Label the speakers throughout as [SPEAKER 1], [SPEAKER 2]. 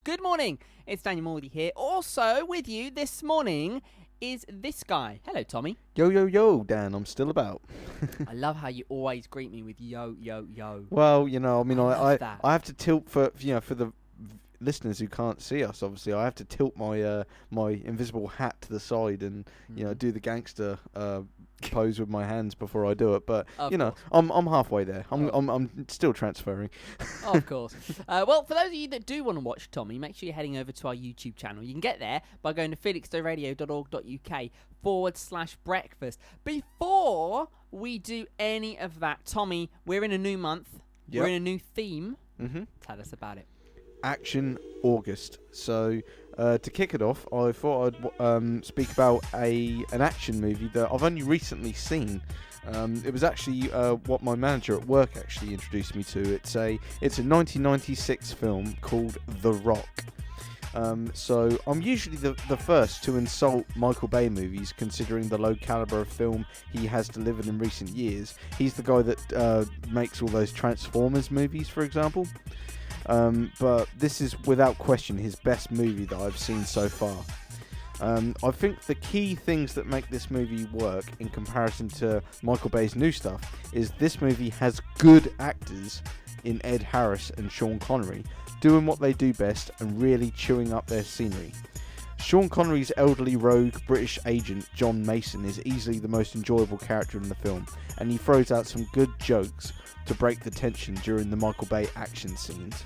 [SPEAKER 1] Good morning, it's Daniel Morley here. Also with you this morning is this guy. Hello, Tommy.
[SPEAKER 2] Yo, yo, yo, Dan, I'm still about.
[SPEAKER 1] I love how you always greet me with yo, yo, yo.
[SPEAKER 2] Well, you know, I mean,
[SPEAKER 1] love
[SPEAKER 2] I
[SPEAKER 1] that.
[SPEAKER 2] have to tilt for the listeners who can't see us, obviously. I have to tilt my my invisible hat to the side and, do the gangster pose with my hands before I do it. But,
[SPEAKER 1] Of
[SPEAKER 2] you know,
[SPEAKER 1] course.
[SPEAKER 2] I'm halfway there.
[SPEAKER 1] Oh.
[SPEAKER 2] I'm still transferring.
[SPEAKER 1] Of course. Well, for those of you that do want to watch Tommy, make sure you're heading over to our YouTube channel. You can get there by going to felixstoweradio.org.uk/breakfast. Before we do any of that, Tommy, we're in a new month.
[SPEAKER 2] Yep.
[SPEAKER 1] We're in a new theme.
[SPEAKER 2] Mm-hmm.
[SPEAKER 1] Tell us about it.
[SPEAKER 2] Action August. So to kick it off, I thought I'd speak about an action movie that I've only recently seen. It was actually what my manager at work actually introduced me to. It's a 1996 film called The Rock. So I'm usually the first to insult Michael Bay movies, considering the low caliber of film he has delivered in recent years. He's the guy that makes all those Transformers movies, for example. But this is without question his best movie that I've seen so far. I think the key things that make this movie work in comparison to Michael Bay's new stuff is this movie has good actors in Ed Harris and Sean Connery doing what they do best and really chewing up their scenery. Sean Connery's elderly rogue British agent John Mason is easily the most enjoyable character in the film, and he throws out some good jokes to break the tension during the Michael Bay action scenes.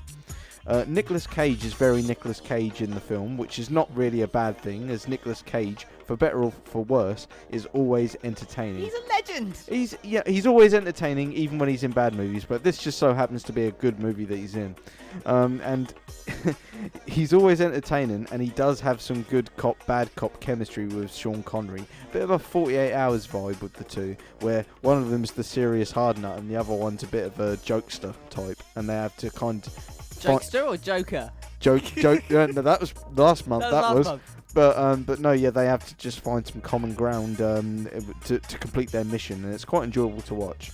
[SPEAKER 2] Nicolas Cage is very Nicolas Cage in the film, which is not really a bad thing, as Nicolas Cage, for better or for worse, is always entertaining.
[SPEAKER 1] He's a legend!
[SPEAKER 2] He's always entertaining, even when he's in bad movies, but this just so happens to be a good movie that he's in. And he's always entertaining, and he does have some good cop, bad cop chemistry with Sean Connery. Bit of a 48 Hours vibe with the two, where one of them's the serious hard nut, and the other one's a bit of a jokester type, and they have to kind of...
[SPEAKER 1] Jokester or Joker?
[SPEAKER 2] Joke. No, that was last month.
[SPEAKER 1] That was last month.
[SPEAKER 2] But no, yeah, they have to just find some common ground to complete their mission, and it's quite enjoyable to watch.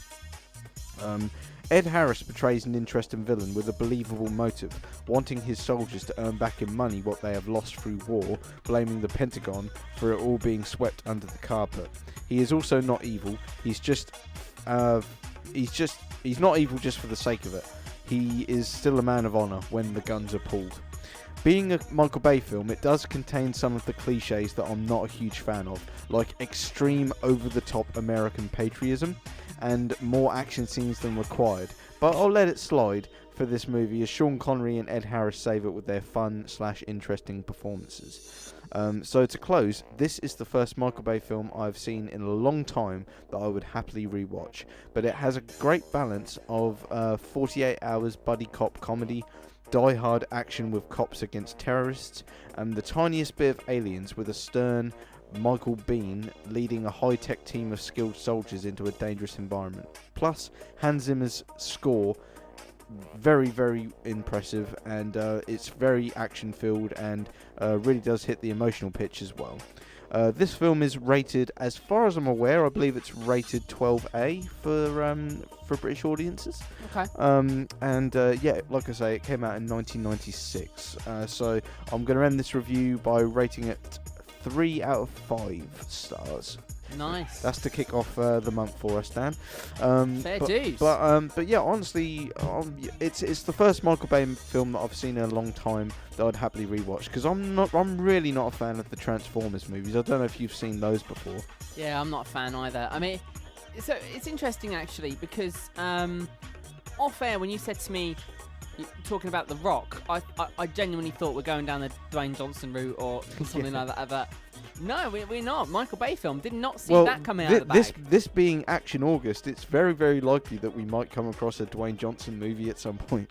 [SPEAKER 2] Ed Harris portrays an interesting villain with a believable motive, wanting his soldiers to earn back in money what they have lost through war, blaming the Pentagon for it all being swept under the carpet. He is also not evil. He's not evil just for the sake of it. He is still a man of honour when the guns are pulled. Being a Michael Bay film, it does contain some of the cliches that I'm not a huge fan of, like extreme over-the-top American patriotism and more action scenes than required, but I'll let it slide for this movie as Sean Connery and Ed Harris save it with their fun/interesting performances. So to close, this is the first Michael Bay film I've seen in a long time that I would happily rewatch, but it has a great balance of 48 Hours buddy cop comedy, die-hard action with cops against terrorists, and the tiniest bit of aliens with a stern Michael Biehn leading a high-tech team of skilled soldiers into a dangerous environment. Plus, Hans Zimmer's score, very, very impressive, and it's very action-filled and really does hit the emotional pitch as well. This film is rated, as far as I'm aware, I believe it's rated 12A for British audiences.
[SPEAKER 1] Okay.
[SPEAKER 2] Yeah, like I say, it came out in 1996. So I'm going to end this review by rating it 3 out of 5 stars.
[SPEAKER 1] Nice.
[SPEAKER 2] That's to kick off the month for us, Dan.
[SPEAKER 1] Fair dues.
[SPEAKER 2] But yeah, honestly, it's the first Michael Bay film that I've seen in a long time that I'd happily rewatch, because I'm really not a fan of the Transformers movies. I don't know if you've seen those before.
[SPEAKER 1] Yeah, I'm not a fan either. I mean, so it's interesting actually, because off air when you said to me, talking about The Rock, I genuinely thought we're going down the Dwayne Johnson route or something like that. But no, we're not. Michael Bay film. Did not see that coming out of the bag.
[SPEAKER 2] This being Action August, it's very, very likely that we might come across a Dwayne Johnson movie at some point.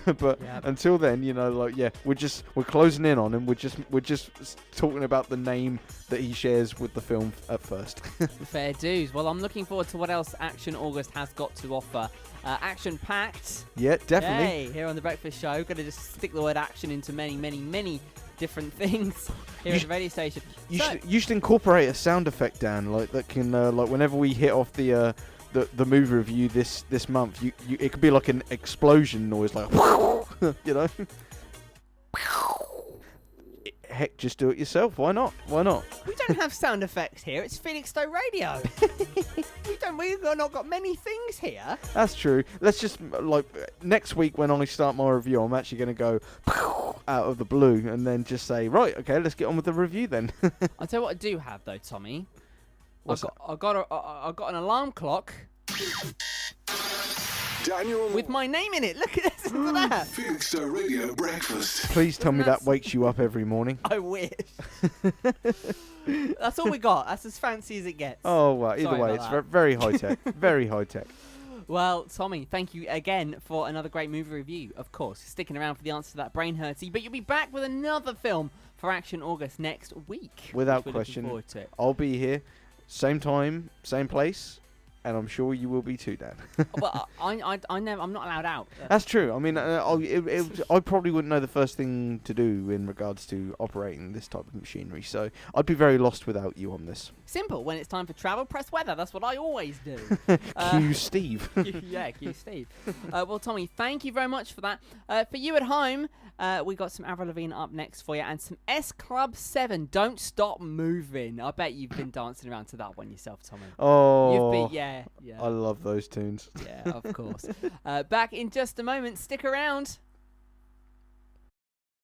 [SPEAKER 2] But until then, we're closing in on him. We're just talking about the name that he shares with the film at first.
[SPEAKER 1] Fair dues. Well, I'm looking forward to what else Action August has got to offer. Action packed.
[SPEAKER 2] Yeah, definitely.
[SPEAKER 1] Hey, here on the Breakfast Show, gonna just stick the word action into many, many, many different things here at the radio station.
[SPEAKER 2] You should incorporate a sound effect, Dan, like that can like whenever we hit off the movie review this month, it could be like an explosion noise, like you know. heck, just do it yourself. Why not? Why not?
[SPEAKER 1] We don't have sound effects here. It's Felixstowe Radio. We've not got many things here.
[SPEAKER 2] That's true. Let's just, next week when I start my review, I'm actually going to go out of the blue and then just say, right, okay, let's get on with the review then.
[SPEAKER 1] I'll tell you what I do have, though, Tommy.
[SPEAKER 2] What's
[SPEAKER 1] I got an alarm clock
[SPEAKER 3] Daniel
[SPEAKER 1] with my name in it. Look at this. Look at that.
[SPEAKER 3] Felixstowe Radio Breakfast.
[SPEAKER 2] Please tell me that wakes you up every morning.
[SPEAKER 1] I wish. That's all we got. That's as fancy as it gets.
[SPEAKER 2] Oh, well, either
[SPEAKER 1] Sorry
[SPEAKER 2] way,
[SPEAKER 1] about
[SPEAKER 2] it's
[SPEAKER 1] that.
[SPEAKER 2] very high tech. Very high tech.
[SPEAKER 1] Well, Tommy, thank you again for another great movie review. Of course, sticking around for the answer to that brain hurty. But you'll be back with another film for Action August next week.
[SPEAKER 2] Without
[SPEAKER 1] which we're looking
[SPEAKER 2] question.
[SPEAKER 1] forward to it.
[SPEAKER 2] I'll be here, same time, same place, and I'm sure you will be too, Dan.
[SPEAKER 1] Well, I'm not allowed out.
[SPEAKER 2] That's true. I mean, I probably wouldn't know the first thing to do in regards to operating this type of machinery, so I'd be very lost without you on this.
[SPEAKER 1] Simple. When it's time for travel, press weather. That's what I always do.
[SPEAKER 2] Cue Steve.
[SPEAKER 1] Yeah, cue Steve. Well, Tommy, thank you very much for that. For you at home, we got some Avril Lavigne up next for you and some S Club 7. Don't Stop Moving. I bet you've been dancing around to that one yourself, Tommy.
[SPEAKER 2] Oh,
[SPEAKER 1] yeah.
[SPEAKER 2] I love those tunes.
[SPEAKER 1] Yeah, of course. Back in just a moment. Stick around.